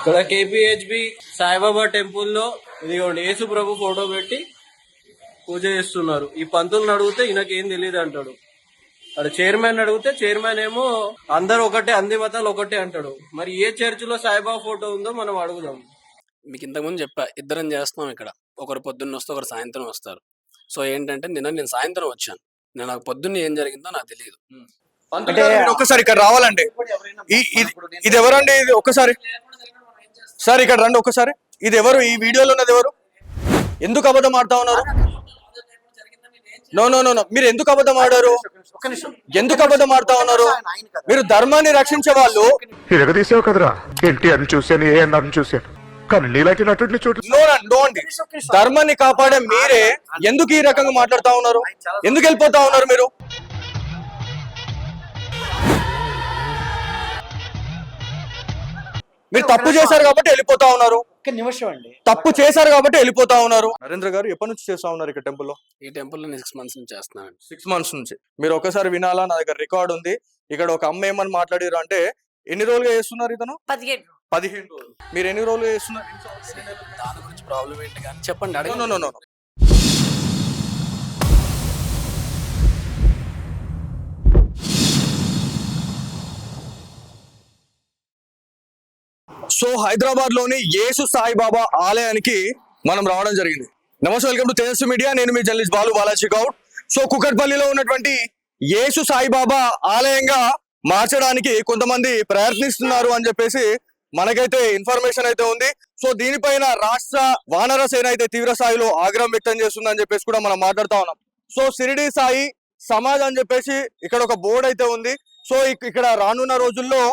ఇక్కడ కేపీహెచ్బి సాయిబాబా టెంపుల్లో ఇదిగోండి యేసు ప్రభు ఫోటో పెట్టి పూజ చేస్తున్నారు. ఈ పంతుల్ని అడిగితే ఈయనకేం తెలియదు అంటాడు. అక్కడ చైర్మన్ అడిగితే చైర్మన్ ఏమో అందరు ఒకటే, అన్ని మతాలు ఒకటే అంటాడు. మరి ఏ చర్చ్ లో సాయిబాబా ఫోటో ఉందో మనం అడుగుదాం. మీకు ఇంతకుముందు చెప్పా, ఇద్దరం చేస్తున్నాం ఇక్కడ. ఒకరు పొద్దున్న వస్తే ఒకరు సాయంత్రం వస్తారు. సో ఏంటంటే నేను సాయంత్రం వచ్చాను. నాకు పొద్దున్న ఏం జరిగిందో నాకు తెలియదు. అంటే ఒక్కసారి ఇక్కడ రావాలండి. ఇది ఎవరండి? ఇది ఒక్కసారి సార్ ఇక్కడ రండి ఒక్కసారి. ఇది ఎవరు? ఈ వీడియోలో ఉన్నది ఎవరు? ఎందుకు అబద్ధం ఆడుతా ఉన్నారు? నో నో నో నో మీరు ఎందుకు అబద్ధం ఆడారు? ఎందుకు అబద్ధం ఆడుతా ఉన్నారు? మీరు ధర్మాన్ని రక్షించే వాళ్ళు. తీసావు కదరా, ఎన్టీఆర్ చూశాను, ఏఎన్ఆర్ చూశాను, కానీ నీలాంటి నటుడిని చూడండి. ధర్మాన్ని కాపాడే మీరే ఎందుకు ఈ రకంగా మాట్లాడుతా ఉన్నారు? ఎందుకు వెళ్ళిపోతా ఉన్నారు మీరు? మీరు తప్పు చేశారు కాబట్టి వెళ్ళిపోతా ఉన్నారు. నిమిషం అండి, తప్పు చేశారు కాబట్టి వెళ్ళిపోతా ఉన్నారు. నరేంద్ర గారు ఎప్పటి నుంచి చేస్తా ఉన్నారు ఇక్కడ టెంపుల్లో? ఈ టెంపుల్లో నేను 6 months నుంచి చేస్తున్నాను. 6 months నుంచి. మీరు ఒకసారి వినాలా, నా దగ్గర రికార్డ్ ఉంది. ఇక్కడ ఒక అమ్మ ఏమని మాట్లాడారు అంటే, ఎన్ని రోజులుగా చేస్తున్నారు ఇతను? 15 రోజులు. మీరు ఎన్ని రోజులుగా చేస్తున్నారు? దాని గురించి ప్రాబ్లం ఏంటి కానీ చెప్పండి. అడగ సో హైదరాబాద్ లోని యేసు సాయిబాబా ఆలయానికి మనం రావడం జరిగింది. నమస్తే, వెల్కమ్ టు తేజస్వి మీడియా. నేను మీ జర్నలిస్ట్ బాలాజీ గౌడ్. సో కుకట్పల్లిలో ఉన్నటువంటి యేసు సాయిబాబా ఆలయంగా మార్చడానికి కొంతమంది ప్రయత్నిస్తున్నారు అని చెప్పేసి మనకైతే ఇన్ఫర్మేషన్ అయితే ఉంది. సో దీనిపైన రాష్ట్ర వానర సేన అయితే తీవ్ర స్థాయిలో ఆగ్రహం వ్యక్తం చేస్తుందని చెప్పేసి కూడా మనం మాట్లాడుతా ఉన్నాం. సో షిరిడి సాయి సమాజ్ అని చెప్పేసి ఇక్కడ ఒక బోర్డు అయితే ఉంది. సో ఇక్కడ రానున్న రోజుల్లో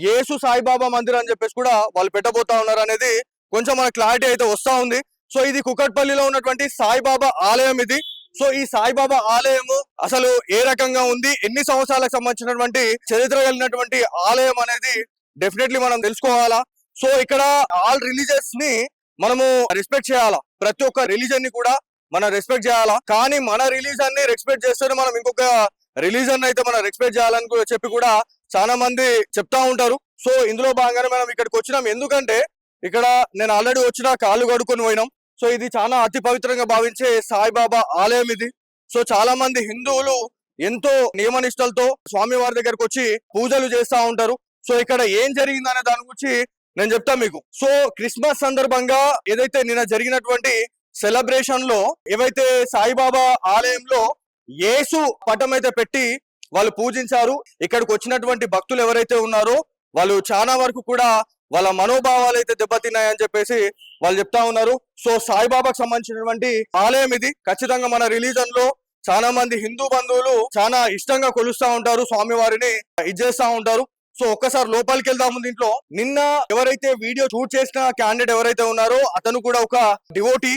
యేసు సాయిబాబా మందిర్ అని చెప్పేసి కూడా వాళ్ళు పెట్టబోతా ఉన్నారు అనేది కొంచెం మన క్లారిటీ అయితే వస్తా ఉంది. సో ఇది కుకట్పల్లిలో ఉన్నటువంటి సాయిబాబా ఆలయం ఇది. సో ఈ సాయిబాబా ఆలయము అసలు ఏ రకంగా ఉంది, ఎన్ని సంవత్సరాలకు సంబంధించినటువంటి చరిత్ర కలిగినటువంటి ఆలయం అనేది డెఫినెట్లీ మనం తెలుసుకోవాలా. సో ఇక్కడ ఆల్ రిలీజియస్ ని మనము రెస్పెక్ట్ చేయాలా. ప్రతి ఒక్క రిలీజన్ ని కూడా మనం రెస్పెక్ట్ చేయాలా. కానీ మన రిలీజన్ ని రెస్పెక్ట్ చేస్తేనే మనం ఇంకొక రిలీజన్ అయితే మనం రెస్పెక్ట్ చేయాలని చెప్పి కూడా చాలా మంది చెప్తా ఉంటారు. సో ఇందులో భాగంగానే మనం ఇక్కడికి వచ్చినాం. ఎందుకంటే ఇక్కడ నేను ఆల్రెడీ వచ్చిన కాళ్ళు కడుక్కొని పోయినాం. సో ఇది చాలా అతి పవిత్రంగా భావించే సాయిబాబా ఆలయం ఇది. సో చాలా మంది హిందువులు ఎంతో నియమనిష్టలతో స్వామి వారి దగ్గరకు వచ్చి పూజలు చేస్తా ఉంటారు. సో ఇక్కడ ఏం జరిగిందనే దాని గురించి నేను చెప్తా మీకు. సో క్రిస్మస్ సందర్భంగా ఏదైతే నిన్న జరిగినటువంటి సెలబ్రేషన్ లో ఏవైతే సాయిబాబా ఆలయంలో యేసు పటం అయితే పెట్టి వాళ్ళు పూజించారు. ఇక్కడికి వచ్చినటువంటి భక్తులు ఎవరైతే ఉన్నారో వాళ్ళు చాలా వరకు కూడా వాళ్ళ మనోభావాలు అయితే దెబ్బతిన్నాయని చెప్పేసి వాళ్ళు చెప్తా ఉన్నారు. సో సాయిబాబాకు సంబంధించినటువంటి ఆలయం ఇది. ఖచ్చితంగా మన రిలీజన్ లో చాలా మంది హిందూ బంధువులు చాలా ఇష్టంగా కొలుస్తా ఉంటారు, స్వామి వారిని ఇచ్చేస్తా ఉంటారు. సో ఒక్కసారి లోపలికి వెళ్దాము. దీంట్లో నిన్న ఎవరైతే వీడియో షూట్ చేసిన క్యాండిడేట్ ఎవరైతే ఉన్నారో అతను కూడా ఒక డివోటీ.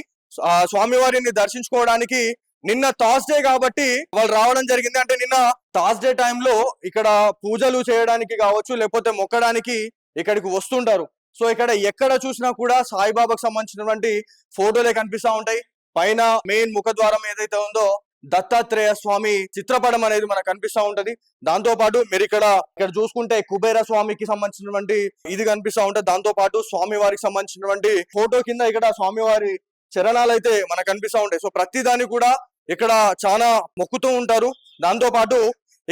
స్వామి వారిని దర్శించుకోవడానికి నిన్న థర్స్డే కాబట్టి వాళ్ళు రావడం జరిగింది. అంటే నిన్న థర్స్డే టైంలో ఇక్కడ పూజలు చేయడానికి కావచ్చు, లేకపోతే మొక్కడానికి ఇక్కడికి వస్తుంటారు. సో ఇక్కడ ఎక్కడ చూసినా కూడా సాయిబాబాకు సంబంధించినటువంటి ఫోటోలే కనిపిస్తా ఉంటాయి. పైన మెయిన్ ముఖద్వారం ఏదైతే ఉందో దత్తాత్రేయ స్వామి చిత్రపటం అనేది మనకు కనిపిస్తా ఉంటది. దాంతో పాటు మీరు ఇక్కడ చూసుకుంటే కుబేర స్వామికి సంబంధించినటువంటి ఇది కనిపిస్తా ఉంటది. దాంతో పాటు స్వామి వారికి సంబంధించినటువంటి ఫోటో కింద ఇక్కడ స్వామివారి చరణాలు అయితే మనకు కనిపిస్తా ఉంటాయి. సో ప్రతి దాన్ని కూడా ఇక్కడ చాలా మొక్కుతూ ఉంటారు. దాంతో పాటు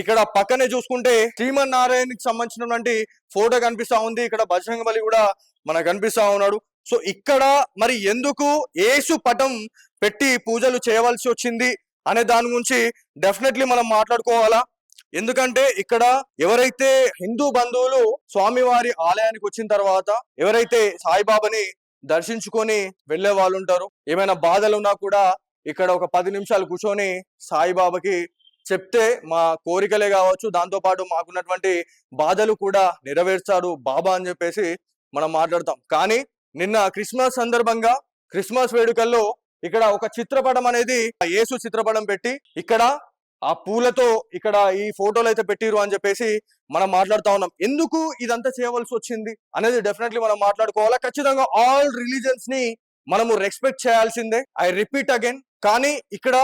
ఇక్కడ పక్కనే చూసుకుంటే శ్రీమన్నారాయణకి సంబంధించినటువంటి ఫోటో కనిపిస్తా ఉంది. ఇక్కడ బజరంగ బలి కూడా మనకు కనిపిస్తా ఉన్నాడు. సో ఇక్కడ మరి ఎందుకు యేసు పటం పెట్టి పూజలు చేయవలసి వచ్చింది అనే దాని గురించి డెఫినెట్లీ మనం మాట్లాడుకోవాలా. ఎందుకంటే ఇక్కడ ఎవరైతే హిందూ బంధువులు స్వామివారి ఆలయానికి వచ్చిన తర్వాత ఎవరైతే సాయిబాబాని దర్శించుకొని వెళ్లే వాళ్ళు ఉంటారు, ఏమైనా బాధలు ఉన్నా కూడా ఇక్కడ ఒక 10 నిమిషాలు కూర్చొని సాయిబాబాకి చెప్తే మా కోరికలే కావచ్చు, దాంతో పాటు మాకున్నటువంటి బాధలు కూడా నెరవేర్చాడు బాబా అని చెప్పేసి మనం మాట్లాడతాం. కానీ నిన్న క్రిస్మస్ సందర్భంగా క్రిస్మస్ వేడుకల్లో ఇక్కడ ఒక చిత్రపటం అనేది యేసు చిత్రపటం పెట్టి ఇక్కడ ఆ పూలతో ఇక్కడ ఈ ఫోటోలు అయితే పెట్టిరు అని చెప్పేసి మనం మాట్లాడుతా ఉన్నాం. ఎందుకు ఇదంతా చేయవలసి వచ్చింది అనేది డెఫినెట్లీ మనం మాట్లాడుకోవాలా. ఖచ్చితంగా ఆల్ రిలీజన్స్ ని మనము రెస్పెక్ట్ చేయాల్సిందే. I repeat again. కానీ ఇక్కడ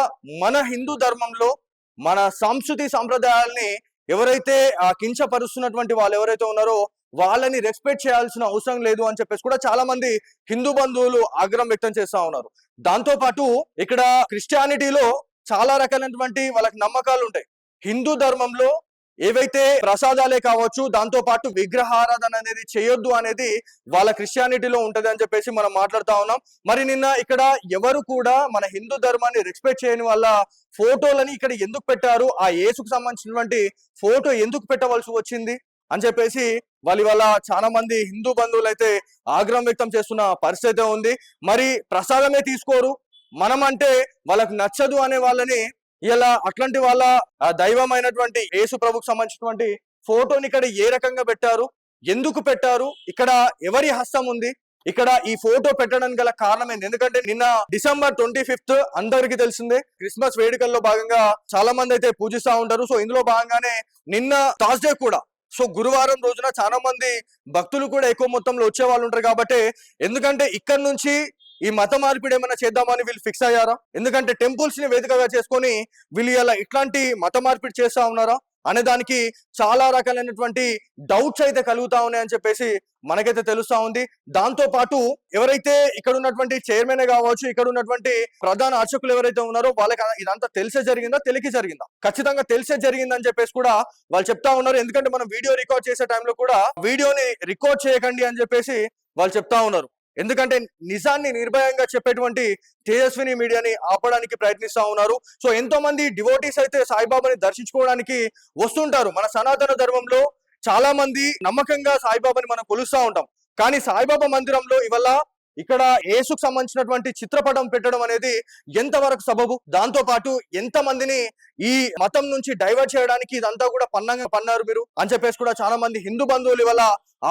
మన హిందూ ధర్మంలో మన సంస్కృతి సంప్రదాయాల్ని ఎవరైతే కించపరుస్తున్నటువంటి వాళ్ళు ఎవరైతే ఉన్నారో వాళ్ళని రెస్పెక్ట్ చేయాల్సిన అవసరం లేదు అని చెప్పేసి కూడా చాలా మంది హిందూ బంధువులు ఆగ్రహం వ్యక్తం చేస్తా ఉన్నారు. దాంతో పాటు ఇక్కడ క్రిస్టియానిటీలో చాలా రకాలైనటువంటి వాళ్ళకి నమ్మకాలు ఉంటాయి. హిందూ ధర్మంలో ఏవైతే ప్రసాదాలే కావచ్చు, దాంతో పాటు విగ్రహారాధన అనేది చేయొద్దు అనేది వాళ్ళ క్రిస్టియానిటీలో ఉంటది అని చెప్పేసి మనం మాట్లాడుతా ఉన్నాం. మరి నిన్న ఇక్కడ ఎవరు కూడా మన హిందూ ధర్మాన్ని రెస్పెక్ట్ చేయని వాళ్ళ ఫోటోలని ఇక్కడ ఎందుకు పెట్టారు, ఆ యేసుకు సంబంధించినటువంటి ఫోటో ఎందుకు పెట్టవలసి వచ్చింది అని చెప్పేసి వాళ్ళ చాలా మంది హిందూ బంధువులు అయితే ఆగ్రహం వ్యక్తం చేస్తున్న పరిస్థితి ఉంది. మరి ప్రసాదమే తీసుకోరు, మనం అంటే వాళ్ళకు నచ్చదు అనే వాళ్ళని ఇలా అట్లాంటి వాళ్ళ దైవమైనటువంటి యేసు ప్రభుకు సంబంధించినటువంటి ఫోటోని ఇక్కడ ఏ రకంగా పెట్టారు, ఎందుకు పెట్టారు, ఇక్కడ ఎవరి హస్తం ఉంది, ఇక్కడ ఈ ఫోటో పెట్టడానికి గల కారణం ఏంది? ఎందుకంటే నిన్న December 25th అందరికీ తెలిసిందే, క్రిస్మస్ వేడుకల్లో భాగంగా చాలా మంది అయితే పూజిస్తా ఉంటారు. సో ఇందులో భాగంగానే నిన్న థర్స్డే కూడా, సో గురువారం రోజున చాలా మంది భక్తులు కూడా ఎక్కువ మొత్తంలో వచ్చే వాళ్ళు ఉంటారు. కాబట్టి ఎందుకంటే ఇక్కడ నుంచి ఈ మత మార్పిడి ఏమైనా చేద్దామని వీళ్ళు ఫిక్స్ అయ్యారా? ఎందుకంటే టెంపుల్స్ ని వేదికగా చేసుకొని వీళ్ళు ఇలా ఇట్లాంటి మత మార్పిడి చేస్తా ఉన్నారా అనే దానికి చాలా రకాలైనటువంటి డౌట్స్ అయితే కలుగుతా ఉన్నాయని చెప్పేసి మనకైతే తెలుస్తా ఉంది. దాంతో పాటు ఎవరైతే ఇక్కడ ఉన్నటువంటి చైర్మన్ కావచ్చు, ఇక్కడ ఉన్నటువంటి ప్రధాన అర్చకులు ఎవరైతే ఉన్నారో వాళ్ళకి ఇదంతా తెలిసే జరిగిందా, తెలియక జరిగిందా? ఖచ్చితంగా తెలిసే జరిగిందని చెప్పేసి కూడా వాళ్ళు చెప్తా ఉన్నారు. ఎందుకంటే మనం వీడియో రికార్డ్ చేసే టైంలో కూడా వీడియోని రికార్డ్ చేయకండి అని చెప్పేసి వాళ్ళు చెప్తా ఉన్నారు. ఎందుకంటే నిజాన్ని నిర్భయంగా చెప్పేటువంటి తేజస్విని మీడియాని ఆపడానికి ప్రయత్నిస్తా ఉన్నారు. సో ఎంతో మంది డివోటీస్ అయితే సాయిబాబాని దర్శించుకోవడానికి వస్తుంటారు. మన సనాతన ధర్మంలో చాలా మంది నమ్మకంగా సాయిబాబాని మనం కొలుస్తా ఉంటాం. కానీ సాయిబాబా మందిరంలో ఇవాళ ఇక్కడ యేసుకు సంబంధించినటువంటి చిత్రపటం పెట్టడం అనేది ఎంతవరకు సబబు? దాంతో పాటు ఎంత మందిని ఈ మతం నుంచి డైవర్ట్ చేయడానికి ఇదంతా కూడా పన్నంగా పన్నారు మీరు అని చెప్పేసి కూడా చాలా మంది హిందూ బంధువులు ఇవాళ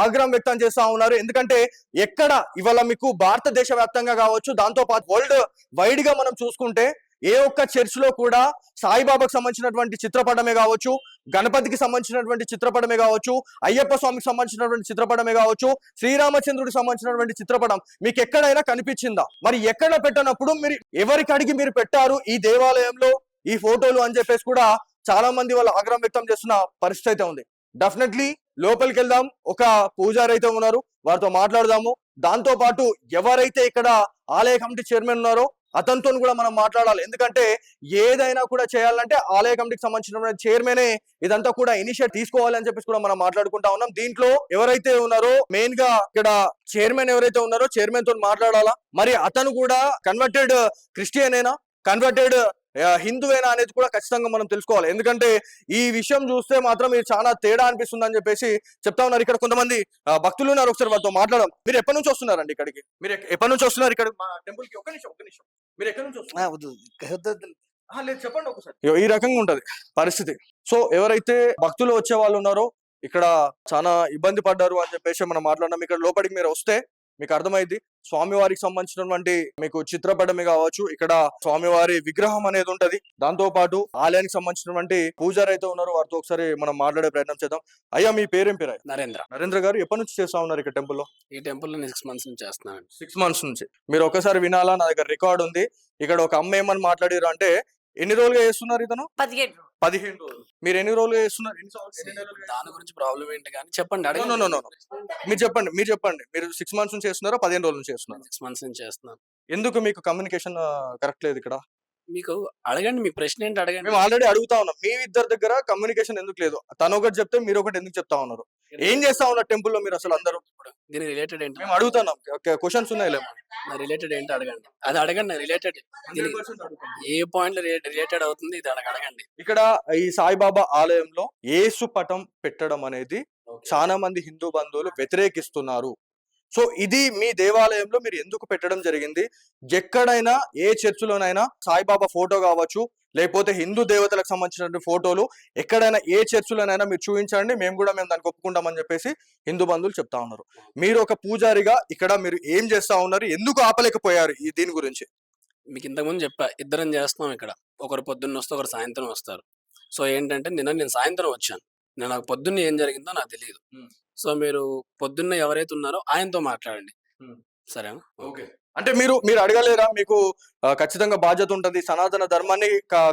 ఆగ్రహం వ్యక్తం చేస్తా ఉన్నారు. ఎందుకంటే ఎక్కడ ఇవాళ మీకు భారతదేశ వ్యాప్తంగా కావచ్చు, దాంతో పాటు వరల్డ్ వైడ్ గా మనం చూసుకుంటే ఏ ఒక్క చర్చ్ లో కూడా సాయిబాబాకు సంబంధించినటువంటి చిత్రపటమే కావచ్చు, గణపతికి సంబంధించినటువంటి చిత్రపటమే కావచ్చు, అయ్యప్ప స్వామికి సంబంధించినటువంటి చిత్రపటమే కావచ్చు, శ్రీరామచంద్రుడికి సంబంధించినటువంటి చిత్రపటం మీకు ఎక్కడైనా కనిపించిందా? మరి ఎక్కడ పెట్టనప్పుడు మీరు ఎవరికి అడిగి మీరు పెట్టారు ఈ దేవాలయంలో ఈ ఫోటోలు అని చెప్పేసి కూడా చాలా మంది వాళ్ళు ఆగ్రహం వ్యక్తం చేస్తున్న పరిస్థితి అయితే ఉంది. డెఫినెట్లీ లోపలికి వెళ్దాం, ఒక పూజారి అయితే ఉన్నారు, వారితో మాట్లాడదాము. దాంతో పాటు ఎవరైతే ఇక్కడ ఆలయ కమిటీ చైర్మన్ ఉన్నారో అతనితో కూడా మనం మాట్లాడాలి. ఎందుకంటే ఏదైనా కూడా చేయాలంటే ఆలయ కమిటీకి సంబంధించిన చైర్మనే ఇదంతా కూడా ఇనిషియేట్ తీసుకోవాలి అని చెప్పేసి కూడా మనం మాట్లాడుకుంటా ఉన్నాం. దీంట్లో ఎవరైతే ఉన్నారో మెయిన్ గా ఇక్కడ చైర్మన్ ఎవరైతే ఉన్నారో చైర్మన్ తో మాట్లాడాలా. మరి అతను కూడా కన్వర్టెడ్ క్రిస్టియనేనా, కన్వర్టెడ్ హిందువేనా అనేది కూడా ఖచ్చితంగా మనం తెలుసుకోవాలి. ఎందుకంటే ఈ విషయం చూస్తే మాత్రం ఇది చాలా తేడా అనిపిస్తుంది అని చెప్పేసి చెప్తా ఉన్నారు. ఇక్కడ కొంతమంది భక్తులు ఉన్నారు, ఒకసారి వాళ్ళతో మాట్లాడడం. మీరు ఎప్పటి నుంచి వస్తున్నారండి ఇక్కడికి? మీరు ఎప్పటి నుంచి వస్తున్నారు ఇక్కడ మా టెంపుల్ కి? ఒక్క నిమిషం మీరు ఎక్కడి నుంచి వస్తున్నారు? లేదు చెప్పండి ఒకసారి. ఈ రకంగా ఉంటది పరిస్థితి. సో ఎవరైతే భక్తులు వచ్చే వాళ్ళు ఉన్నారో ఇక్కడ చాలా ఇబ్బంది పడ్డారు అని చెప్పేసి మనం మాట్లాడినాం. ఇక్కడ లోపలికి మీరు వస్తే మీకు అర్థమైంది, స్వామివారికి సంబంధించినటువంటి మీకు చిత్రపటమే కావచ్చు, ఇక్కడ స్వామివారి విగ్రహం అనేది ఉంటది. దాంతో పాటు ఆలయానికి సంబంధించినటువంటి పూజారి అయితే ఉన్నారు, వారితో ఒకసారి మనం మాట్లాడే ప్రయత్నం చేద్దాం. అయ్యా మీ పేరేం పేరు? నరేంద్ర గారు. ఎప్పటి నుంచి చేస్తా ఉన్నారు ఇక్కడ టెంపుల్ లో? ఈ టెంపుల్ లో 6 months నుంచి చేస్తున్నాను. 6 months నుంచి. మీరు ఒకసారి వినాలా, నా దగ్గర రికార్డ్ ఉంది. ఇక్కడ ఒక అమ్మ ఏమని మాట్లాడారు అంటే, ఎన్ని రోజులుగా చేస్తున్నారు ఇతను? 15 రోజులు. మీరు ఎన్ని రోజులుగా చేస్తున్నారు? దాని గురించి ప్రాబ్లం ఏంటి కానీ చెప్పండి. మీరు చెప్పండి. మీరు 6 months నుంచి చేస్తున్నారా, 15 రోజుల నుంచి చేస్తున్నారు? 6 months నుంచి చేస్తున్నాను. ఎందుకు మీకు కమ్యూనికేషన్ కరెక్ట్ లేదు ఇక్కడ? మీకు అడగండి, మీ ప్రశ్న ఏంటి అడగండి. మేము ఆల్రెడీ అడుగుతా ఉన్నాం, మీ ఇద్దరి దగ్గర కమ్యూనికేషన్ ఎందుకు లేదు? తను ఒకటి చెప్తే మీరు ఒకటి ఎందుకు చెప్తా ఉన్నారు? ఏం చేస్తా ఉన్నారు టెంపుల్ లో మీరు అసలు అందరూ? దీనికి రిలేటెడ్ ఏంటి? మేము అడుగుతున్నాం, క్వశ్చన్స్ ఉన్నాయిలే. రిలేటెడ్ ఏంటి అడగండి, అది అడగండి. రిలేటెడ్ ఏ పాయింట్ రిలేటెడ్ అవుతుంది ఇది అడగండి. ఇక్కడ ఈ సాయిబాబా ఆలయంలో యేసు పటం పెట్టడం అనేది చాలా మంది హిందూ బంధువులు వ్యతిరేకిస్తున్నారు. సో ఇది మీ దేవాలయంలో మీరు ఎందుకు పెట్టడం జరిగింది? ఎక్కడైనా ఏ చర్చిలోనైనా సాయిబాబా ఫోటో కావచ్చు, లేకపోతే హిందూ దేవతలకు సంబంధించిన ఫోటోలు ఎక్కడైనా ఏ చర్చిలోనైనా మీరు చూపించండి, మేము దానికి ఒప్పుకుంటామని చెప్పేసి హిందూ బంధువులు చెప్తా ఉన్నారు. మీరు ఒక పూజారిగా ఇక్కడ మీరు ఏం చేస్తా ఉన్నారు, ఎందుకు ఆపలేకపోయారు ఈ దీని గురించి? మీకు ఇంతకుముందు చెప్పా, ఇద్దరం చేస్తున్నాం ఇక్కడ. ఒకరు పొద్దున్న వస్తే ఒకరు సాయంత్రం వస్తారు. సో ఏంటంటే నేను సాయంత్రం వచ్చాను, నాకు పొద్దున్న ఏం జరిగిందో నాకు తెలియదు. సో మీరు పొద్దున్న ఎవరైతే ఉన్నారో ఆయనతో మాట్లాడండి, సరేనా? ఓకే. అంటే మీరు అడగలేరా? మీకు ఖచ్చితంగా బాధ్యత ఉంటది. సనాతన ధర్మాన్ని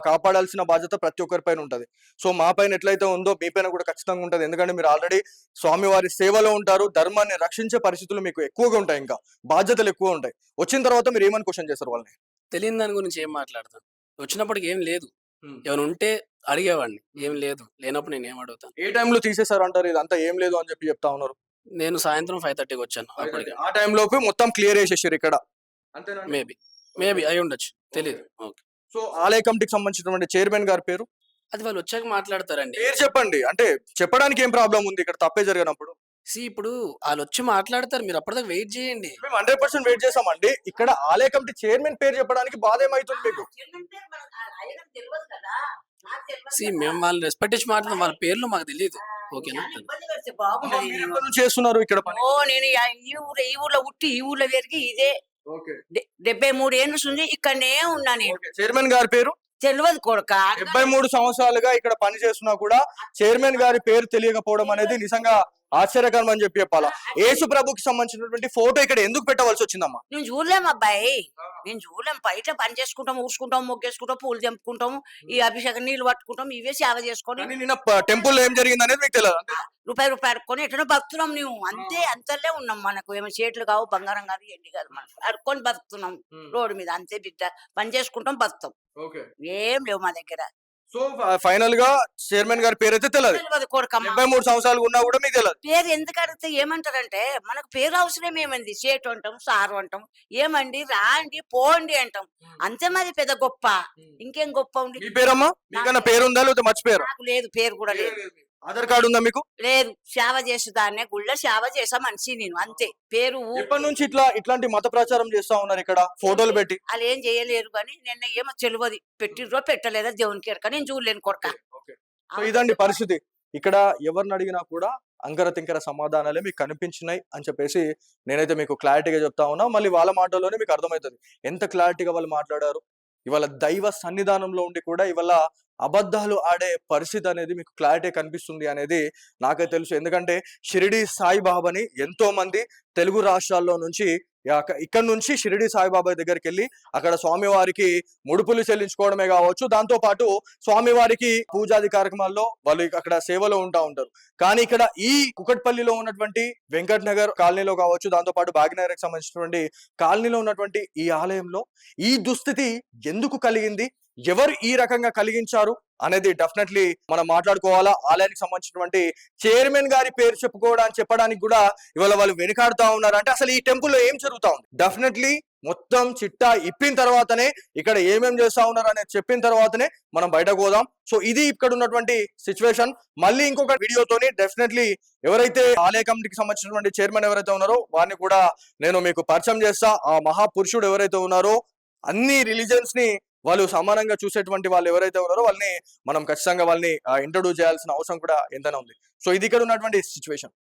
కాపాడాల్సిన బాధ్యత ప్రతి ఒక్కరిపైన ఉంటది. సో మా పైన ఎట్లయితే ఉందో మీ పైన కూడా ఖచ్చితంగా ఉంటది. ఎందుకంటే మీరు ఆల్రెడీ స్వామివారి సేవలో ఉంటారు. ధర్మాన్ని రక్షించే పరిస్థితులు మీకు ఎక్కువగా ఉంటాయి. ఇంకా బాధ్యతలు ఎక్కువ ఉంటాయి. వచ్చిన తర్వాత మీరు ఏమని క్వశ్చన్ చేస్తారు వాళ్ళని? తెలియని దాని గురించి ఏం మాట్లాడతాను? వచ్చినప్పటికి ఏం లేదు. ఏమైనా ఉంటే అడిగేవాడిని. ఏం లేదు. లేనప్పుడు నేను ఏం అడుగుతాను? ఏ టైంలో తీసేశారు అంటారు? ఇదంతా ఏం లేదు అని చెప్తా ఉన్నారు. నేను సాయంత్రం 5:30కి వచ్చాను. అప్పటికి ఆ టైం లోపు మొత్తం క్లియర్ చేసేసారు ఇక్కడ. అంతేనా? మేబీ అయి ఉండొచ్చు. తెలియదు. ఓకే. సో ఆలయ కమిటీకి సంబంధించినటువంటి చైర్మన్ గారి పేరు అది వాళ్ళు వచ్చాక మాట్లాడతారండి. పేరు చెప్పండి. అంటే చెప్పడానికి ఏం ప్రాబ్లం ఉంది ఇక్కడ తప్పే జరిగినప్పుడు? ఇప్పుడు వాళ్ళు వచ్చి మాట్లాడతారు. మీరు అప్పటిదాకా వెయిట్ చేయండి. మేము 100% వెయిట్ చేసామండి. ఇక్కడ ఆలయ కమిటీ చైర్మన్ పేరు చెప్పడానికి బాధ ఏమైతుంది మీకు? మేము వాళ్ళని రెస్పెక్ట్ ఇచ్చి మాట్లాడతాం. వాళ్ళ పేర్లు మాకు తెలియదు. ఓకేనా? మీరు ఎప్పటి నుంచి చేస్తున్నారు ఇక్కడ పని? నేను ఈ ఊర్లో పుట్టి ఈ ఊర్లో పెరిగి ఇదే 73 ఏళ్ళు ఉంది. ఇక్కడనే ఉన్నా నేను. చైర్మన్ గారి పేరు తెలియదు కొడుక. 73 సంవత్సరాలుగా ఇక్కడ పని చేస్తున్నా కూడా చైర్మన్ గారి పేరు తెలియకపోవడం అనేది నిజంగా ఆశ్చర్యకరం అని చెప్పాలా. యేసు ప్రభుకి సంబంధించినటువంటి ఫోటో ఇక్కడ ఎందుకు పెట్టవలసి వచ్చిందమ్మా? నేను చూడలేము అబ్బాయి. నేను చూడలేము. బయట పని చేసుకుంటాం, ఊడ్చుకుంటాం, మొగ్గేసుకుంటాం, పూలు తెంపుకుంటాము, ఈ అభిషేకం నీళ్లు పట్టుకుంటాం, ఇవే సేవ చేసుకొని కానీ నిన్న టెంపుల్ ఏం జరిగింది అనేది మీకు తెలియదు. రూపాయి అడుక్కొని ఎట్లా బతుకుతున్నాం. నువ్వు అంతే అంతలే ఉన్నాం. మనకు ఏమో చేతులు కావు, బంగారం కాదు, ఎండి కాదు. మనం అడుక్కొని బతుకుతున్నాం రోడ్డు మీద. అంతే బిడ్డ. పని చేసుకుంటాం, బతుకుతాం. ఏం లేవు మా దగ్గర. సో ఫైనల్ గా చైర్మన్ గారి పేరు అయితే తెలియదు. తెలియదు కొడుకమ్మ. 73 సంవత్సరాలు ఉన్నా కూడా మీకు తెలియదు. పేరు ఎందుకు అడిగితే ఏమంటారంటే, మనకు పేరు అవసరం ఏమంది? సేటు అంటాం, సారు అంటాం, ఏమండి రాండి పోండి అంటాం. అంతే. మరి పెద్ద గొప్ప. ఇంకేం గొప్ప ఉంది? మీ పేరమ్మా? మీకన్నా పేరు ఉందా లేకపోతే మర్చిపోయారు? నాకు లేదు, పేరు కూడా లేదు. ఆధార్ కార్డు ఉందా మీకు? లేదు. సేవ చేసేదాన్నే, గుళ్ళ సేవ చేసా మనిషి నేను. అంతే. పేరు ఎప్పటి నుంచి ఇట్లాంటి మత ప్రచారం చేస్తా ఉన్నారు ఇక్కడ ఫోటోలు పెట్టి? వాళ్ళు ఏం చేయలేరు కానీ నిన్న ఏమో తెలియదు. పెట్టిర్రో పెట్టలేదా దేవునికి ఎరక. నేను చూడలేను కొడక. సో ఇదండి పరిస్థితి. ఇక్కడ ఎవరిని అడిగినా కూడా అంకర తింకర సమాధానాలే మీకు కనిపించినాయి అని చెప్పేసి నేనైతే మీకు క్లారిటీగా చెప్తా ఉన్నా. మళ్ళీ వాళ్ళ మాటల్లోనే మీకు అర్థమవుతుంది ఎంత క్లారిటీగా వాళ్ళు మాట్లాడారు. ఇవాళ దైవ సన్నిధానంలో ఉండి కూడా ఇవాళ అబద్ధాలు ఆడే పరిస్థితి అనేది మీకు క్లారిటీ కనిపిస్తుంది అనేది నాకే తెలుసు. ఎందుకంటే షిరిడి సాయిబాబాని ఎంతో మంది తెలుగు రాష్ట్రాల్లో నుంచి ఇక్కడ నుంచి షిరిడి సాయిబాబా దగ్గరికి వెళ్ళి అక్కడ స్వామివారికి ముడుపులు చెల్లించుకోవడమే కావచ్చు, దాంతో పాటు స్వామివారికి పూజాది కార్యక్రమాల్లో వాళ్ళు అక్కడ సేవలో ఉంటారు. కానీ ఇక్కడ ఈ కుకట్పల్లిలో ఉన్నటువంటి వెంకట్ నగర్ కాలనీలో కావచ్చు, దాంతో పాటు భాగ్యనగర్కి సంబంధించినటువంటి కాలనీలో ఉన్నటువంటి ఈ ఆలయంలో ఈ దుస్థితి ఎందుకు కలిగింది, ఎవరు ఈ రకంగా కలిగించారు అనేది డెఫినెట్లీ మనం మాట్లాడుకోవాలా. ఆలయానికి సంబంధించినటువంటి చైర్మన్ గారి పేరు చెప్పడానికి కూడా ఇవాళ వాళ్ళు వెనుకాడుతా ఉన్నారు. అంటే అసలు ఈ టెంపుల్లో ఏం జరుగుతా ఉంది? డెఫినెట్లీ మొత్తం చిట్టా ఇప్పిన తర్వాతనే, ఇక్కడ ఏమేం చేస్తా ఉన్నారు అనేది చెప్పిన తర్వాతనే మనం బయటకు పోదాం. సో ఇది ఇక్కడ ఉన్నటువంటి సిచ్యువేషన్. మళ్ళీ ఇంకొక వీడియోతోని డెఫినెట్లీ ఎవరైతే ఆలయ కమిటీకి సంబంధించినటువంటి చైర్మన్ ఎవరైతే ఉన్నారో వారిని కూడా నేను మీకు పరిచయం చేస్తా. ఆ మహాపురుషుడు ఎవరైతే ఉన్నారో, అన్ని రిలీజియన్స్ ని వాళ్ళు సమానంగా చూసేటువంటి వాళ్ళు ఎవరైతే ఉన్నారో వాళ్ళని మనం ఖచ్చితంగా వాళ్ళని ఇంట్రొడ్యూస్ చేయాల్సిన అవసరం కూడా ఎంతైనా ఉంది. సో ఇది ఇక్కడ ఉన్నటువంటి సిచ్యువేషన్.